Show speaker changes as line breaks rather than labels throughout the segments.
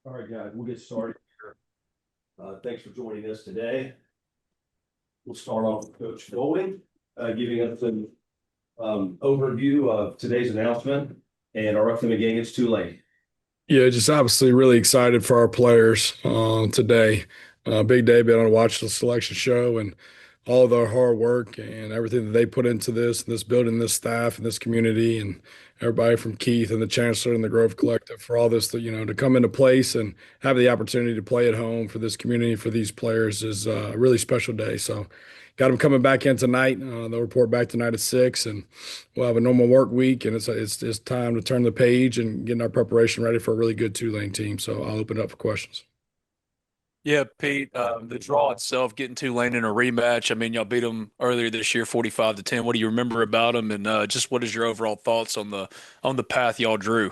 All right, guys, we'll get started here. Thanks for joining us today. We'll start off with Coach Golding, giving us an overview of today's announcement and our upcoming game against Tulane.
Yeah, just obviously really excited for our players today. Big day, being able to watch the selection show and all of their hard work and everything that they put into this building, this staff, and this community, and everybody from Keith and the Chancellor and the Grove Collective for all this, to come into place and have the opportunity to play at home for this community, for these players is a really special day. So, got them coming back in tonight. They'll report back tonight at 6, and we'll have a normal work week. And it's time to turn the page and getting our preparation ready for a really good Tulane team. So I'll open it up for questions.
Yeah, Pete, the draw itself, getting Tulane in a rematch. I mean, y'all beat them earlier this year, 45-10. What do you remember about them, and just what is your overall thoughts on the path y'all drew?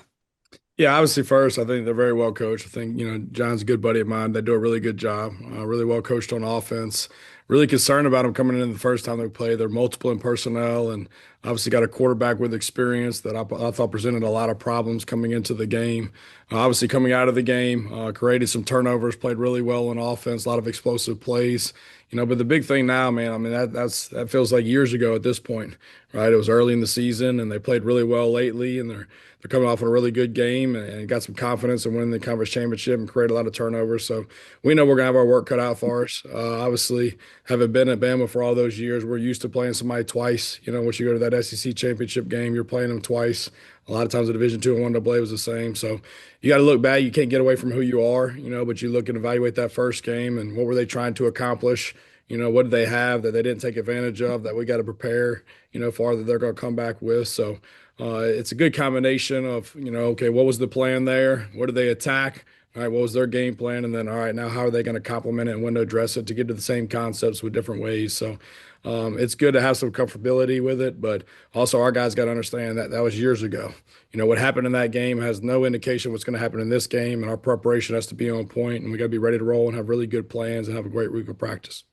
Yeah, obviously, first, I think they're very well coached. I think, John's a good buddy of mine. They do a really good job, really well coached on offense. Really concerned about them coming in the first time they play. They're multiple in personnel and obviously got a quarterback with experience that I thought presented a lot of problems coming into the game. Obviously, coming out of the game, created some turnovers, played really well on offense, a lot of explosive plays. But the big thing now, man, I mean, that feels like years ago at this point, right? It was early in the season and they played really well lately, and they're coming off on a really good game and got some confidence in winning the conference championship and create a lot of turnovers. So we know we're gonna have our work cut out for us. Obviously, having been at Bama for all those years, we're used to playing somebody twice. Once you go to that SEC championship game, you're playing them twice. A lot of times the Division II and one AA was the same. So you got to look back. You can't get away from who you are, but you look and evaluate that first game and what were they trying to accomplish. What did they have that they didn't take advantage of that we got to prepare, for that they're going to come back with. So it's a good combination of, okay, what was the plan there? What did they attack? All right, what was their game plan? And then, all right, now how are they going to complement it and when to address it to get to the same concepts with different ways? So it's good to have some comfortability with it, but also our guys got to understand that that was years ago. What happened in that game has no indication what's going to happen in this game, and our preparation has to be on point, and we got to be ready to roll and have really good plans and have a great week of practice.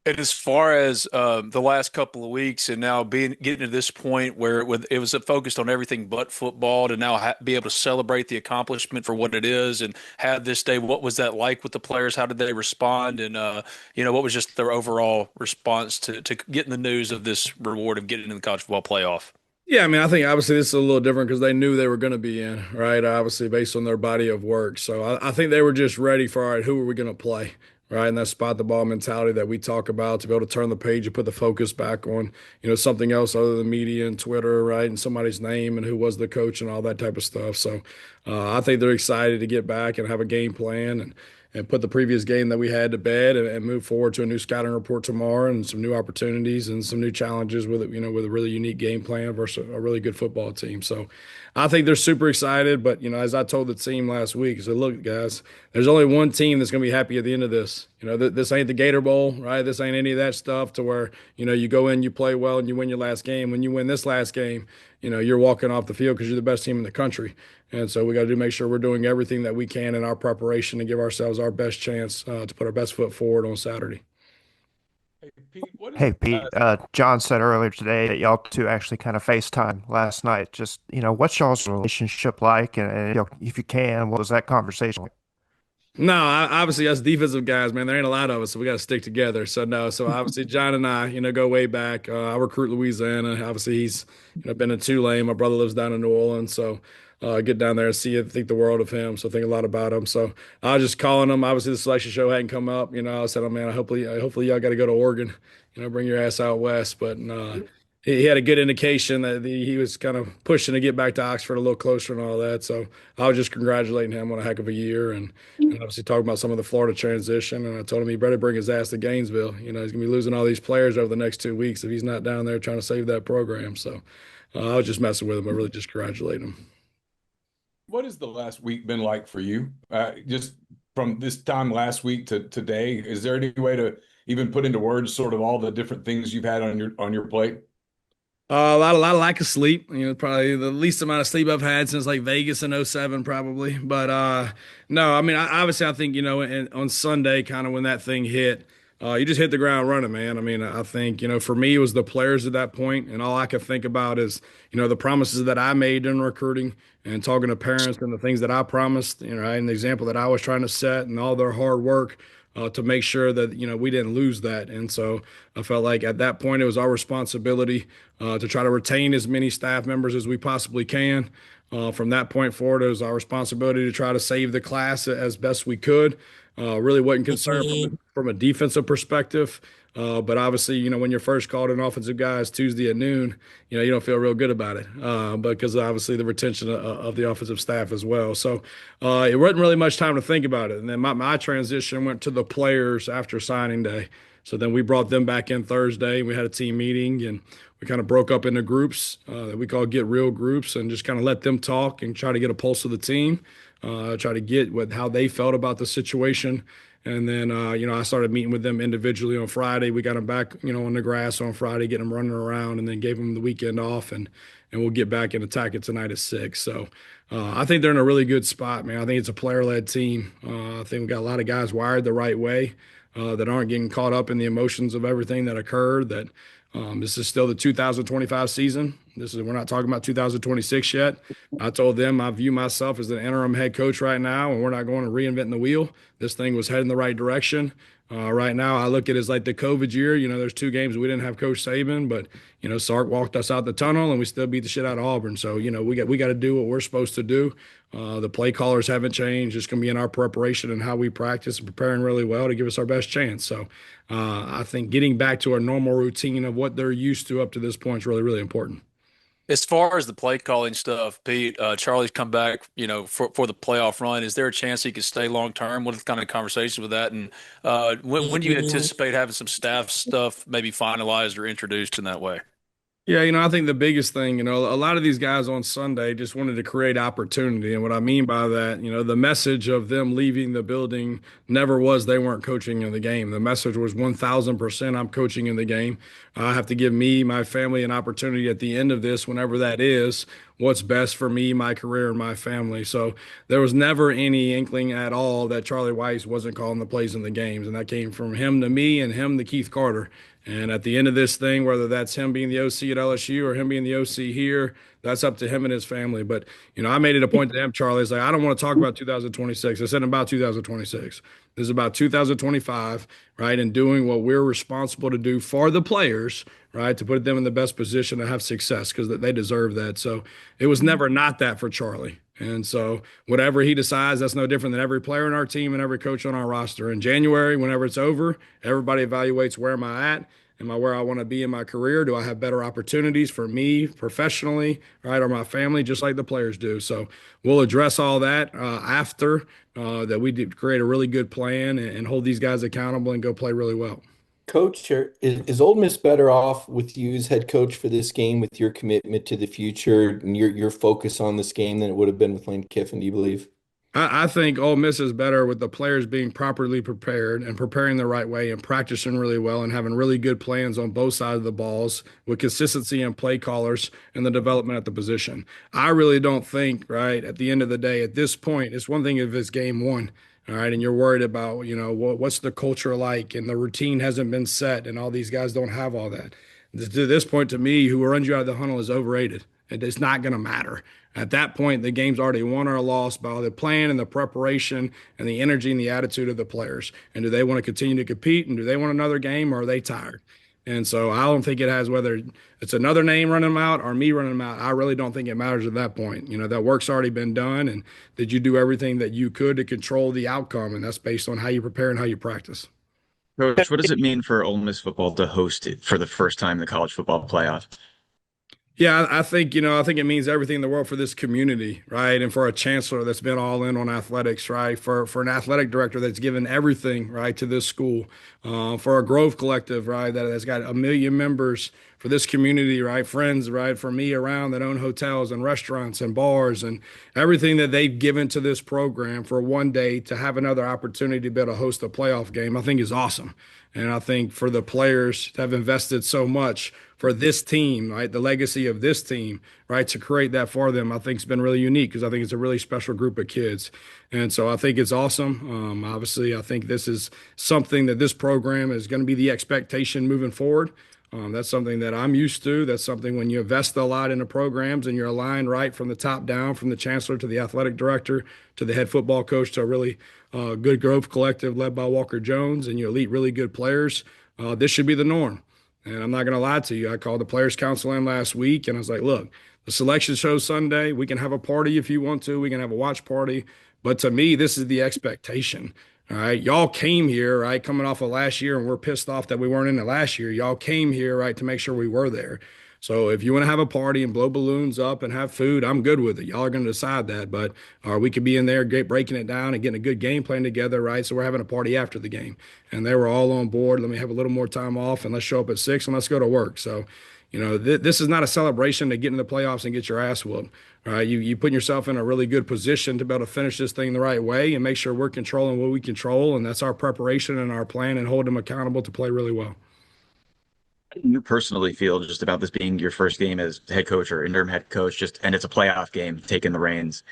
And as far as the last couple of weeks, and now getting to this point where it was focused on everything but football, to now be able to celebrate the accomplishment for what it is, and have this day, what was that like with the players? How did they respond? And what was just their overall response to getting the news of this reward of getting in the college football playoff?
Yeah, I mean, I think obviously this is a little different because they knew they were going to be in, right? Obviously, based on their body of work. So I think they were just ready for, all right, who are we going to play, right? And that spot the ball mentality that we talk about to be able to turn the page and put the focus back on, something else other than media and Twitter, right? And somebody's name and who was the coach and all that type of stuff. So I think they're excited to get back and have a game plan and put the previous game that we had to bed and move forward to a new scouting report tomorrow and some new opportunities and some new challenges with it, with a really unique game plan versus a really good football team. So I think they're super excited. But, as I told the team last week, I said, look, guys, there's only one team that's going to be happy at the end of this. This ain't the Gator Bowl, right? This ain't any of that stuff to where, you go in, you play well, and you win your last game. When you win this last game, you're walking off the field because you're the best team in the country. And so we got to make sure we're doing everything that we can in our preparation to give ourselves our best chance to put our best foot forward on Saturday.
Hey, Pete, what is
Hey Pete, John said earlier today that y'all two actually kind of FaceTime last night. Just, what's y'all's relationship like? And if you can, what was that conversation like?
No, obviously us defensive guys, man, there ain't a lot of us, so we got to stick together. So no, so obviously John and I, go way back. I recruit Louisiana. Obviously he's, been in Tulane. My brother lives down in New Orleans, so get down there and see it, think the world of him. So think a lot about him. So I was just calling him. Obviously the selection show hadn't come up. I said, oh man, hopefully y'all got to go to Oregon. Bring your ass out west. But he had a good indication that he was kind of pushing to get back to Oxford a little closer and all that. So I was just congratulating him on a heck of a year and obviously talking about some of the Florida transition. And I told him he better bring his ass to Gainesville. He's going to be losing all these players over the next 2 weeks if he's not down there trying to save that program. So I was just messing with him. I really just congratulated him.
What has the last week been like for you? Just from this time last week to today, is there any way to even put into words sort of all the different things you've had on your plate?
A lot of lack of sleep. Probably the least amount of sleep I've had since like Vegas in '07, probably. But no, I mean, obviously, I think on Sunday, kind of when that thing hit, you just hit the ground running, man. I mean, I think, for me, it was the players at that point, and all I could think about is, the promises that I made in recruiting and talking to parents and the things that I promised, and the example that I was trying to set and all their hard work to make sure that, we didn't lose that. And so I felt like at that point, it was our responsibility to try to retain as many staff members as we possibly can. From that point forward, it was our responsibility to try to save the class as best we could. Really wasn't concerned from a defensive perspective. But obviously, when you're first called an offensive guy is Tuesday at noon, you don't feel real good about it because obviously the retention of the offensive staff as well. So it wasn't really much time to think about it. And then my transition went to the players after signing day. So then we brought them back in Thursday. We had a team meeting and we kind of broke up into groups that we call get real groups and just kind of let them talk and try to get a pulse of the team, try to get how they felt about the situation. And then, I started meeting with them individually on Friday. We got them back, on the grass on Friday, getting them running around, and then gave them the weekend off. And we'll get back and attack it tonight at 6. So I think they're in a really good spot, man. I think it's a player-led team. I think we got a lot of guys wired the right way that aren't getting caught up in the emotions of everything that occurred. That this is still the 2025 season. We're not talking about 2026 yet. I told them I view myself as an interim head coach right now, and we're not going to reinvent the wheel. This thing was heading the right direction. Right now, I look at it as like the COVID year. There's 2 games we didn't have Coach Saban, but Sark walked us out the tunnel, and we still beat the shit out of Auburn. So we got to do what we're supposed to do. The play callers haven't changed. It's going to be in our preparation and how we practice and preparing really well to give us our best chance. So I think getting back to our normal routine of what they're used to up to this point is really, really important.
As far as the play calling stuff, Pete, Charlie's come back, for the playoff run. Is there a chance he could stay long term? What kind of conversations with that? And when do you anticipate having some staff stuff maybe finalized or introduced in that way?
Yeah, I think the biggest thing, a lot of these guys on Sunday just wanted to create opportunity. And what I mean by that, the message of them leaving the building never was they weren't coaching in the game. The message was 1000% I'm coaching in the game. I have to give me, my family, an opportunity at the end of this, whenever that is, what's best for me, my career, and my family. So there was never any inkling at all that Charlie Weiss wasn't calling the plays in the games. And that came from him to me and him to Keith Carter. And at the end of this thing, whether that's him being the OC at LSU or him being the OC here, that's up to him and his family. But, I made it a point to him, Charlie. It's like, I don't want to talk about 2026. I said about 2026. This is about 2025, right? And doing what we're responsible to do for the players, right? To put them in the best position to have success because they deserve that. So it was never not that for Charlie. And so whatever he decides, that's no different than every player in our team and every coach on our roster. In January, whenever it's over, everybody evaluates where am I at? Am I where I want to be in my career? Do I have better opportunities for me professionally, right, or my family, just like the players do? So we'll address all that after that we did create a really good plan and hold these guys accountable and go play really well.
Coach, is Ole Miss better off with you as head coach for this game with your commitment to the future and your focus on this game than it would have been with Lane Kiffin, do you believe?
I think Ole Miss is better with the players being properly prepared and preparing the right way and practicing really well and having really good plans on both sides of the balls with consistency and play callers and the development at the position. I really don't think, right, at the end of the day, at this point, it's one thing if it's game 1, all right, and you're worried about, what's the culture like and the routine hasn't been set and all these guys don't have all that. To this point, to me, who runs you out of the huddle is overrated. It's not going to matter. At that point, the game's already won or lost by the plan and the preparation and the energy and the attitude of the players. And do they want to continue to compete and do they want another game or are they tired? And so I don't think it has whether it's another name running them out or me running them out. I really don't think it matters at that point. That work's already been done. And did you do everything that you could to control the outcome? And that's based on how you prepare and how you practice.
Coach, what does it mean for Ole Miss football to host it for the first time in the college football playoff?
Yeah, I think it means everything in the world for this community, right? And for a chancellor that's been all in on athletics, right? For an athletic director that's given everything, right, to this school. For a Grove Collective, right, that's got 1 million members. For this community, right, friends, right, for me around that own hotels and restaurants and bars and everything that they've given to this program for one day to have another opportunity to be able to host a playoff game, I think is awesome. And I think for the players to have invested so much for this team, right? The legacy of this team, right? To create that for them, I think has been really unique because I think it's a really special group of kids. And so I think it's awesome. Obviously, I think this is something that this program is going to be the expectation moving forward. That's something that I'm used to. That's something when you invest a lot into programs and you're aligned right from the top down, from the chancellor to the athletic director to the head football coach to a really good growth collective led by Walker Jones and you elite really good players. This should be the norm. And I'm not going to lie to you. I called the Players Council in last week and I was like, look, the selection show Sunday. We can have a party if you want to. We can have a watch party. But to me, this is the expectation. All right. Y'all came here, right, coming off of last year, and we're pissed off that we weren't in it last year. Y'all came here, right, to make sure we were there. So if you want to have a party and blow balloons up and have food, I'm good with it. Y'all are going to decide that. But we could be in there breaking it down and getting a good game plan together, right? So we're having a party after the game. And they were all on board. Let me have a little more time off and let's show up at 6 and let's go to work. So, this is not a celebration to get in the playoffs and get your ass whooped. All right, you putting yourself in a really good position to be able to finish this thing the right way and make sure we're controlling what we control, and that's our preparation and our plan, and hold them accountable to play really well.
How do you personally feel just about this being your first game as head coach or interim head coach, and it's a playoff game, taking the reins?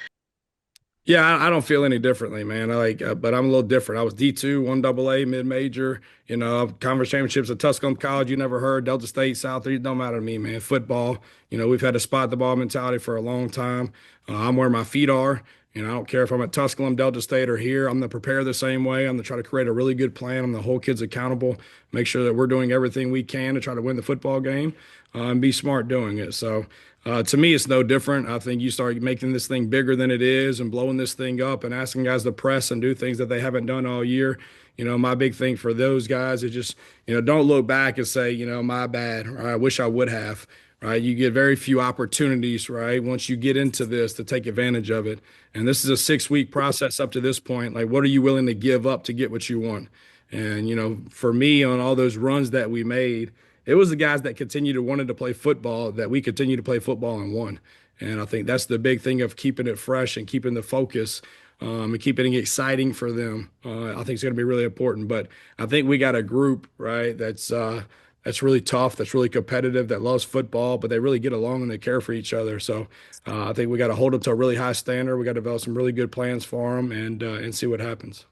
Yeah, I don't feel any differently, man. But I'm a little different. I was D2, 1AA, mid-major. Conference championships at Tusculum College. You never heard Delta State, South. It don't matter to me, man. Football. We've had a spot the ball mentality for a long time. I'm where my feet are. I don't care if I'm at Tusculum, Delta State, or here. I'm going to prepare the same way. I'm going to try to create a really good plan. I'm going to hold kids accountable, make sure that we're doing everything we can to try to win the football game, and be smart doing it. So to me, it's no different. I think you start making this thing bigger than it is and blowing this thing up and asking guys to press and do things that they haven't done all year. My big thing for those guys is just, don't look back and say, my bad, or I wish I would have. Right, you get very few opportunities, right, once you get into this to take advantage of it. And this is a 6-week process up to this point. Like, what are you willing to give up to get what you want? And, for me, on all those runs that we made, it was the guys that continued to wanted to play football that we continue to play football and won. And I think that's the big thing of keeping it fresh and keeping the focus and keeping it exciting for them. I think it's going to be really important. But I think we got a group, right, that's really tough, that's really competitive, that loves football, but they really get along and they care for each other. So I think we got to hold them to a really high standard. We got to develop some really good plans for them and see what happens.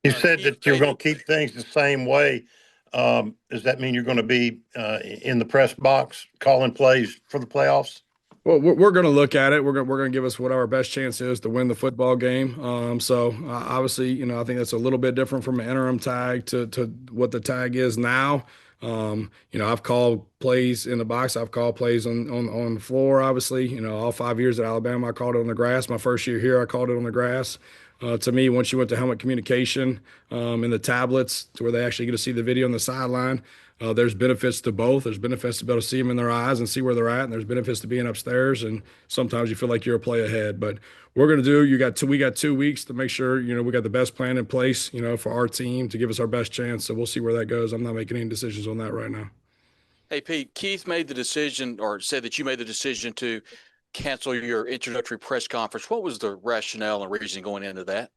You said that you're going to keep things the same way. Does that mean you're going to be in the press box calling plays for the playoffs?
Well, we're going to look at it. We're going to give us what our best chance is to win the football game. So obviously, I think that's a little bit different from an interim tag to what the tag is now. I've called plays in the box. I've called plays on the floor, obviously. All 5 years at Alabama, I called it on the grass. My first year here, I called it on the grass. To me, once you went to helmet communication and the tablets to where they actually get to see the video on the sideline, there's benefits to both. There's benefits to be able to see them in their eyes and see where they're at, and there's benefits to being upstairs. And sometimes you feel like you're a play ahead. But we're going to do. We got 2 weeks to make sure we got the best plan in place, for our team to give us our best chance. So we'll see where that goes. I'm not making any decisions on that right now.
Hey, Pete, Keith made the decision, or said that you made the decision to cancel your introductory press conference. What was the rationale and reason going into that?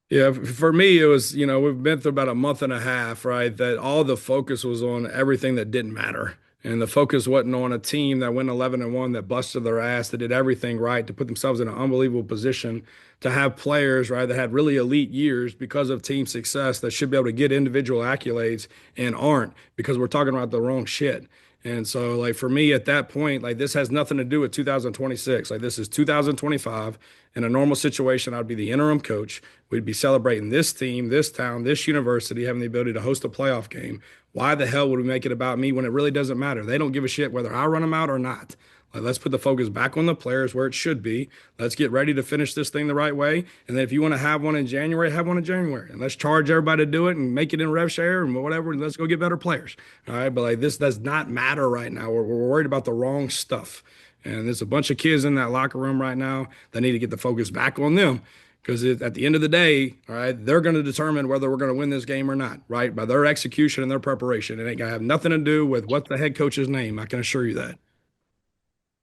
Yeah, for me, it was, we've been through about a month and a half, right? That all the focus was on everything that didn't matter. And the focus wasn't on a team that went 11-1, that busted their ass, that did everything right to put themselves in an unbelievable position to have players, right, that had really elite years because of team success that should be able to get individual accolades and aren't, because we're talking about the wrong shit. And so, like, for me at that point, like, this has nothing to do with 2026. Like, this is 2025. In a normal situation, I'd be the interim coach. We'd be celebrating this team, this town, this university, having the ability to host a playoff game. Why the hell would we make it about me when it really doesn't matter? They don't give a shit whether I run them out or not. Like, let's put the focus back on the players where it should be. Let's get ready to finish this thing the right way. And then if you want to have one in January, have one in January. And let's charge everybody to do it and make it in rev share and whatever. And let's go get better players. All right. But like, this does not matter right now. We're worried about the wrong stuff. And there's a bunch of kids in that locker room right now that need to get the focus back on them. Because at the end of the day, all right, they're going to determine whether we're going to win this game or not, right? By their execution and their preparation. It ain't going to have nothing to do with what the head coach's name. I can assure you that.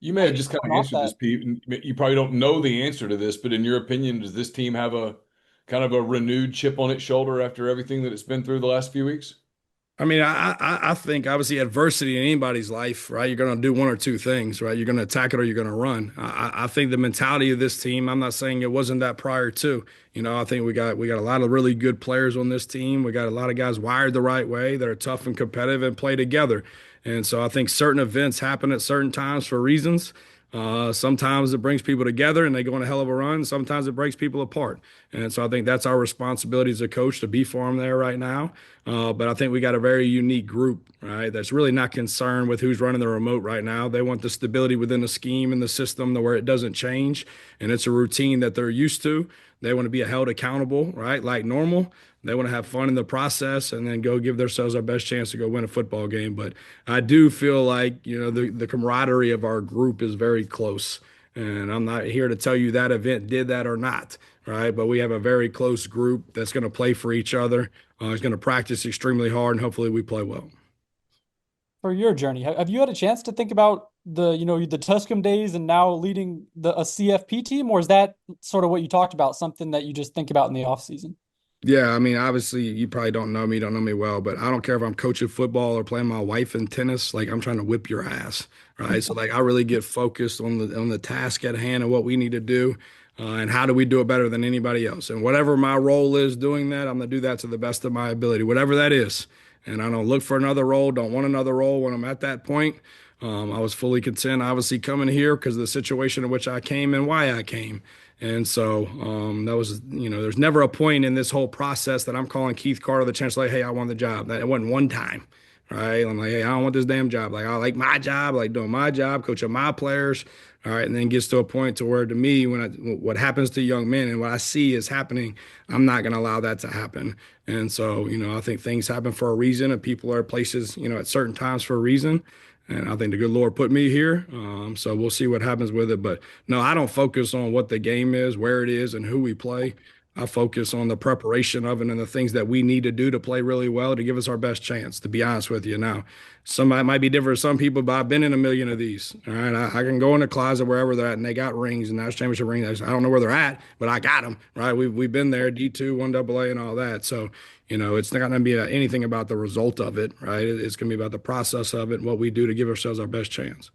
You may have just kind of answered this, Pete. And you probably don't know the answer to this, but in your opinion, does this team have a kind of a renewed chip on its shoulder after everything that it's been through the last few weeks?
I mean, I think obviously adversity in anybody's life, right? You're going to do one or two things, right? You're going to attack it or you're going to run. I think the mentality of this team, I'm not saying it wasn't that prior to, I think we got a lot of really good players on this team. We got a lot of guys wired the right way that are tough and competitive and play together. And so I think certain events happen at certain times for reasons. Sometimes it brings people together and they go on a hell of a run. Sometimes it breaks people apart. And so I think that's our responsibility as a coach to be for them there right now. But I think we got a very unique group, right? That's really not concerned with who's running the remote right now. They want the stability within the scheme and the system to where it doesn't change. And it's a routine that they're used to. They want to be held accountable, right? Like normal. They want to have fun in the process and then go give themselves our best chance to go win a football game. But I do feel like, the camaraderie of our group is very close. And I'm not here to tell you that event did that or not, right? But we have a very close group that's going to play for each other. Is going to practice extremely hard, and hopefully we play well.
For your journey, have you had a chance to think about the Tuscum days and now leading a CFP team, or is that sort of what you talked about, something that you just think about in the off season?
Yeah, I mean, obviously, you probably don't know me well, but I don't care if I'm coaching football or playing my wife in tennis. Like, I'm trying to whip your ass, right? So, like, I really get focused on the task at hand and what we need to do, and how do we do it better than anybody else. And whatever my role is doing that, I'm gonna do that to the best of my ability, whatever that is. And I don't look for another role, don't want another role when I'm at that point. I was fully content, obviously, coming here because of the situation in which I came and why I came. And so that was, there's never a point in this whole process that I'm calling Keith Carter the chancellor, like, hey, I want the job. That it wasn't one time, right? I'm like, hey, I don't want this damn job. Like, I like my job, I like doing my job, coaching my players. All right. And then it gets to a point to where, to me, what happens to young men and what I see is happening, I'm not going to allow that to happen. And so, I think things happen for a reason and people are places, at certain times for a reason. And I think the good Lord put me here. So we'll see what happens with it. But no, I don't focus on what the game is, where it is, and who we play. I focus on the preparation of it and the things that we need to do to play really well to give us our best chance, to be honest with you. Now, somebody might be different for some people, but I've been in a million of these. All right. I can go in the closet wherever they're at and they got rings and national championship rings. I don't know where they're at, but I got them. Right. We've been there, D2, 1AA, and all that. So, it's not going to be anything about the result of it, right? It's going to be about the process of it and what we do to give ourselves our best chance.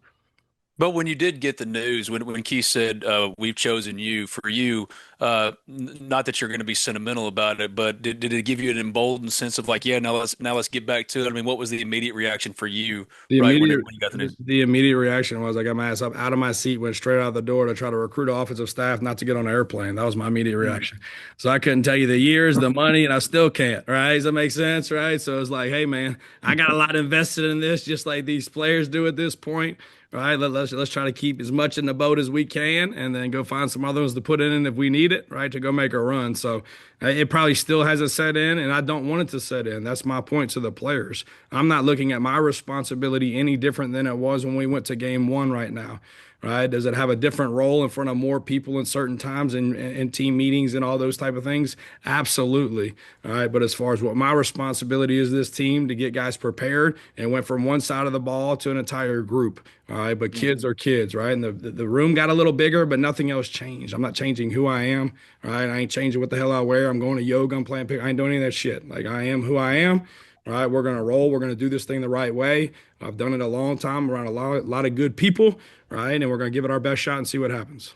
But when you did get the news, when Keith said, we've chosen you for you, not that you're going to be sentimental about it, but did it give you an emboldened sense of like, yeah, now let's get back to it? I mean, what was the immediate reaction for you,
The
right,
immediate,
when you got the news?
the immediate reaction was I got my ass up out of my seat, went straight out the door to try to recruit offensive staff not to get on an airplane. That was my immediate reaction. So I couldn't tell you the years, the money, and I still can't, right? Does that make sense, right? So it's like, hey, man, I got a lot invested in this, just like these players do at this point. Right, let's try to keep as much in the boat as we can, and then go find some other ones to put in if we need it, right, to go make a run. So it probably still hasn't set in, and I don't want it to set in. That's my point to the players. I'm not looking at my responsibility any different than it was when we went to game one right now. Right? Does it have a different role in front of more people in certain times and team meetings and all those type of things? Absolutely. All right. But as far as what my responsibility is, this team to get guys prepared and went from one side of the ball to an entire group. All right. But kids are kids, right? And the room got a little bigger, but nothing else changed. I'm not changing who I am. Right. I ain't changing what the hell I wear. I'm going to yoga. I'm playing pick. I ain't doing any of that shit. Like, I am who I am. All right, we're going to roll. We're going to do this thing the right way. I've done it a long time around a lot of good people, right? And we're going to give it our best shot and see what happens.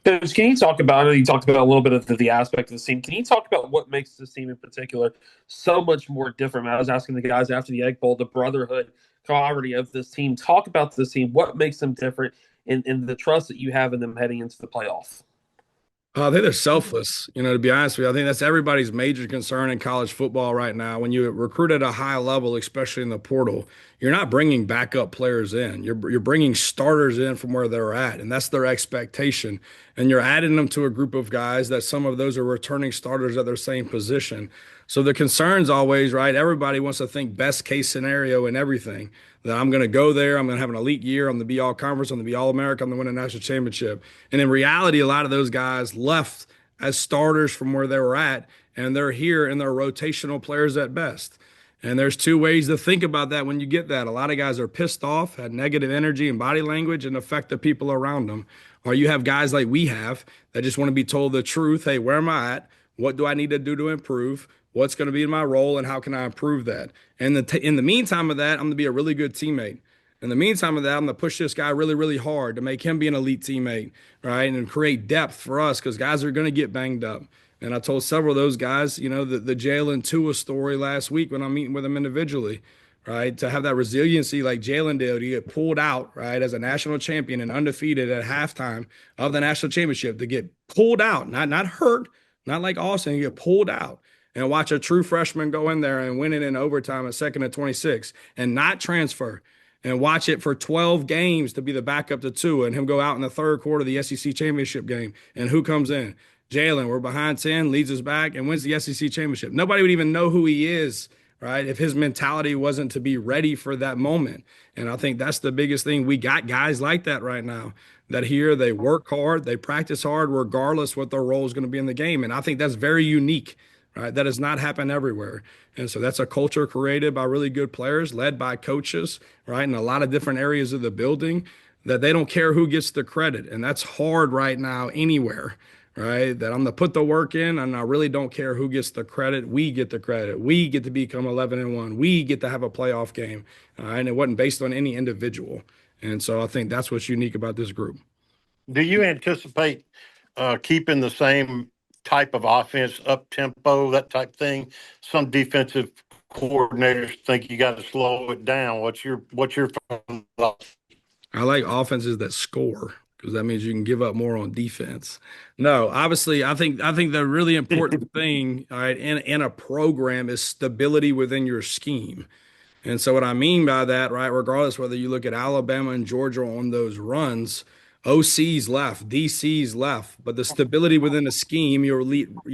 Coach, can you talk about it? You talked about a little bit of the aspect of the team. Can you talk about what makes this team in particular so much more different? I was asking the guys after the Egg Bowl, the brotherhood camaraderie of this team. Talk about this team. What makes them different in the trust that you have in them heading into the playoff?
I think they're selfless, to be honest with you. I think that's everybody's major concern in college football right now. When you recruit at a high level, especially in the portal, you're not bringing backup players in. You're bringing starters in from where they're at, and that's their expectation. And you're adding them to a group of guys that some of those are returning starters at their same position. So the concern's always, right, everybody wants to think best case scenario in everything. That I'm going to go there, I'm going to have an elite year, I'm going to be all conference, I'm going to be all America, I'm going to win a national championship. And in reality, a lot of those guys left as starters from where they were at, and they're here and they're rotational players at best. And there's two ways to think about that when you get that. A lot of guys are pissed off, had negative energy and body language, and affect the people around them. Or you have guys like we have that just want to be told the truth. Hey, where am I at? What do I need to do to improve? what's going to be my role and how can I improve that. And in the meantime of that, I'm going to be a really good teammate. In the meantime of that, I'm going to push this guy really, really hard to make him be an elite teammate, right? And create depth for us because guys are going to get banged up. And I told several of those guys, the Jalen Tua story last week when I'm meeting with them individually, right? To have that resiliency like Jalen did, he get pulled out, right, as a national champion and undefeated at halftime of the national championship, to get pulled out, not hurt, not like Austin, you get pulled out. And watch a true freshman go in there and win it in overtime at 2nd and 26 and not transfer, and watch it for 12 games to be the backup to Tua and him go out in the third quarter of the SEC championship game. And who comes in? Jalen. We're behind 10, leads us back, and wins the SEC championship. Nobody would even know who he is, right, if his mentality wasn't to be ready for that moment. And I think that's the biggest thing. We got guys like that right now that here they work hard, they practice hard, regardless what their role is going to be in the game. And I think that's very unique, right? That does not happen everywhere. And so that's a culture created by really good players, led by coaches, right, in a lot of different areas of the building, that they don't care who gets the credit. And that's hard right now anywhere, right? That I'm going to put the work in and I really don't care who gets the credit. We get the credit. We get to become 11-1. We get to have a playoff game. And it wasn't based on any individual. And so I think that's what's unique about this group.
Do you anticipate keeping the same type of offense, up tempo, that type thing? Some defensive coordinators think you got to slow it down. What's your thoughts?
I like offenses that score because that means you can give up more on defense. No, obviously, I think the really important thing, all right, in a program is stability within your scheme. And so what I mean by that, right, regardless whether you look at Alabama and Georgia on those runs, OCs left, DCs left, but the stability within the scheme, you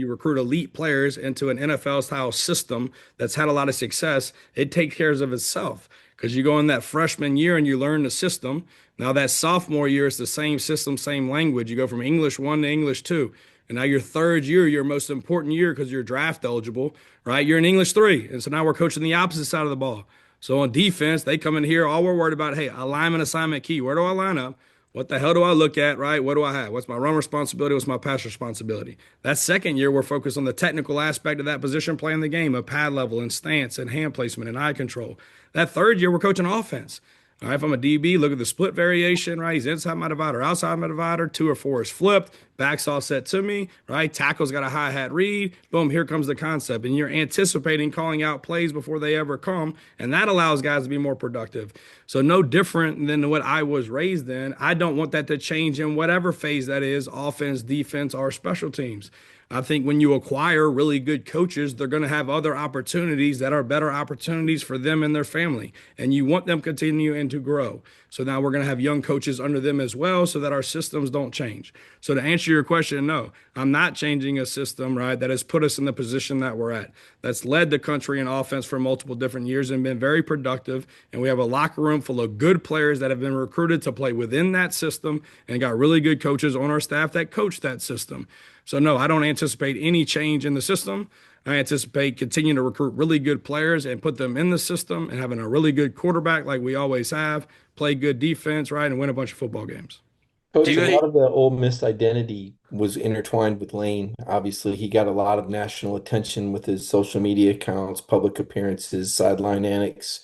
recruit elite players into an NFL style system that's had a lot of success. It takes care of itself because you go in that freshman year and you learn the system. Now that sophomore year is the same system, same language. You go from English 1 to English 2. And now your third year, your most important year because you're draft eligible, right? You're in English 3. And so now we're coaching the opposite side of the ball. So on defense, they come in here, all we're worried about, hey, alignment, assignment, key. Where do I line up? What the hell do I look at, right? What do I have? What's my run responsibility? What's my pass responsibility? That second year, we're focused on the technical aspect of that position playing the game, of pad level and stance and hand placement and eye control. That third year, we're coaching offense. All right, if I'm a DB, look at the split variation, right? He's inside my divider, outside my divider, 2 or 4 is flipped, back's all set to me, right? Tackle's got a hi-hat read, boom, here comes the concept. And you're anticipating calling out plays before they ever come, and that allows guys to be more productive. So no different than what I was raised in. I don't want that to change in whatever phase that is, offense, defense, or special teams. I think when you acquire really good coaches, they're going to have other opportunities that are better opportunities for them and their family. And you want them continuing to grow. So now we're going to have young coaches under them as well so that our systems don't change. So to answer your question, no, I'm not changing a system, right, that has put us in the position that we're at. That's led the country in offense for multiple different years and been very productive. And we have a locker room full of good players that have been recruited to play within that system and got really good coaches on our staff that coach that system. So no, I don't anticipate any change in the system. I anticipate continuing to recruit really good players and put them in the system and having a really good quarterback like we always have, play good defense, right, and win a bunch of football games.
Coach, a lot of the Ole Miss identity was intertwined with Lane. Obviously, he got a lot of national attention with his social media accounts, public appearances, sideline antics.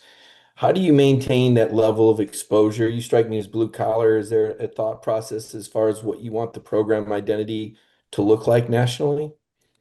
How do you maintain that level of exposure? You strike me as blue collar. Is there a thought process as far as what you want the program identity to look like nationally?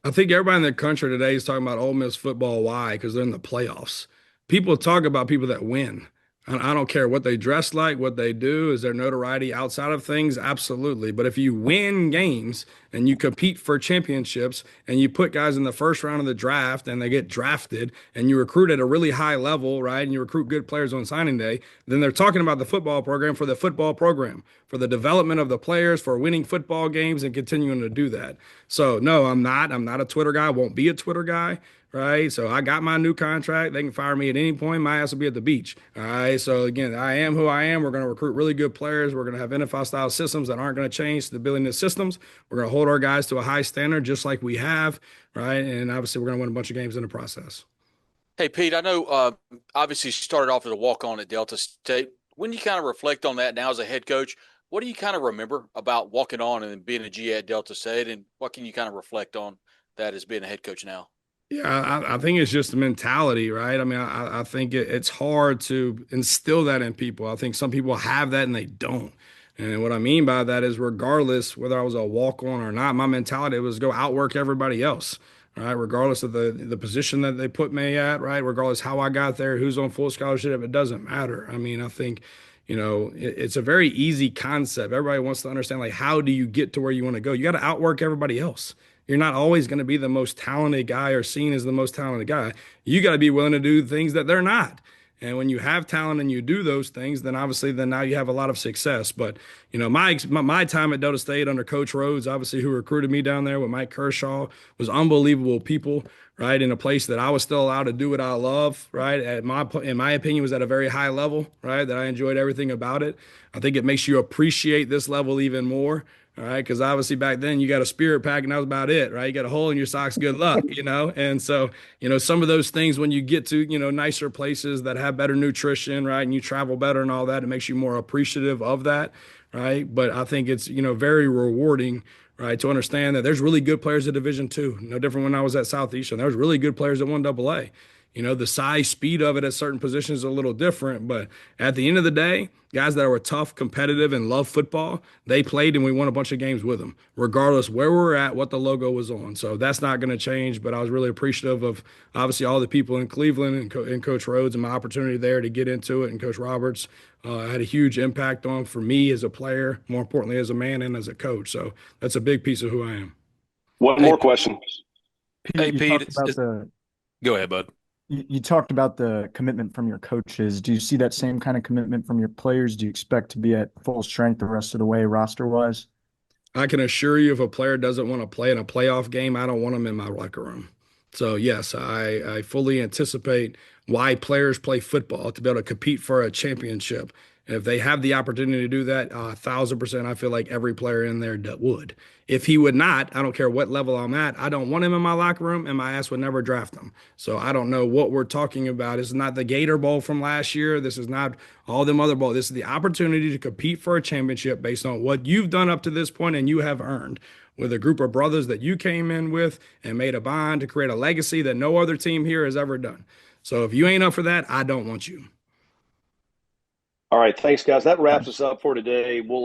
I think everybody in the country today is talking about Ole Miss football. Why? Because they're in the playoffs. People talk about people that win. I don't care what they dress like, what they do. Is there notoriety outside of things? Absolutely. But if you win games and you compete for championships and you put guys in the first round of the draft and they get drafted and you recruit at a really high level, right, and you recruit good players on signing day, then they're talking about the football program for the football program, for the development of the players, for winning football games and continuing to do that. So, no, I'm not a Twitter guy. I won't be a Twitter guy. Right. So I got my new contract. They can fire me at any point. My ass will be at the beach. All right. So again, I am who I am. We're going to recruit really good players. We're going to have NFL style systems that aren't going to change stability in the systems. We're going to hold our guys to a high standard, just like we have. Right. And obviously we're going to win a bunch of games in the process.
Hey, Pete, I know obviously you started off as a walk-on at Delta State. When you kind of reflect on that now as a head coach, what do you kind of remember about walking on and being a GA at Delta State? And what can you kind of reflect on that as being a head coach now?
Yeah, I think it's just a mentality, right? I mean, I think it's hard to instill that in people. I think some people have that and they don't. And what I mean by that is, regardless whether I was a walk on or not, my mentality was go outwork everybody else, right? Regardless of the position that they put me at, right? Regardless how I got there, who's on full scholarship, it doesn't matter. I mean, I think, it's a very easy concept. Everybody wants to understand, like, how do you get to where you want to go? You got to outwork everybody else. You're not always going to be the most talented guy or seen as the most talented guy. You got to be willing to do things that they're not. And when you have talent and you do those things, then obviously then now you have a lot of success. But my time at Delta State under Coach Rhodes, obviously, who recruited me down there with Mike Kershaw, was unbelievable people, right? In a place that I was still allowed to do what I love, right? In my opinion, was at a very high level, right? That I enjoyed everything about it. I think it makes you appreciate this level even more. All right, because obviously back then you got a spirit pack and that was about it, right? You got a hole in your socks, good luck, And so, some of those things when you get to, nicer places that have better nutrition, right? And you travel better and all that, it makes you more appreciative of that, right? But I think it's, very rewarding, right, to understand that there's really good players at Division II. No different when I was at Southeastern. There was really good players at 1AA. The size, speed of it at certain positions is a little different, but at the end of the day, guys that were tough, competitive, and love football, they played and we won a bunch of games with them, regardless where we're at, what the logo was on. So that's not going to change, but I was really appreciative of obviously all the people in Cleveland and Coach Rhodes and my opportunity there to get into it, and Coach Roberts had a huge impact on for me as a player, more importantly as a man and as a coach. So that's a big piece of who I am.
One more question.
Hey,
You
Pete,
talked about
go ahead, bud.
you talked about the commitment from your coaches. Do you see that same kind of commitment from your players? Do you expect to be at full strength the rest of the way roster wise?
I can assure you, if a player doesn't want to play in a playoff game, I don't want them in my locker room. So yes, I fully anticipate why players play football, to be able to compete for a championship. And if they have the opportunity to do that, 1,000%, I feel like every player in there would. If he would not, I don't care what level I'm at, I don't want him in my locker room, and my ass would never draft him. So I don't know what we're talking about. This is not the Gator Bowl from last year. This is not all them other bowls. This is the opportunity to compete for a championship based on what you've done up to this point and you have earned, with a group of brothers that you came in with and made a bond to create a legacy that no other team here has ever done. So if you ain't up for that, I don't want you.
All right. Thanks, guys. That wraps us up for today. We'll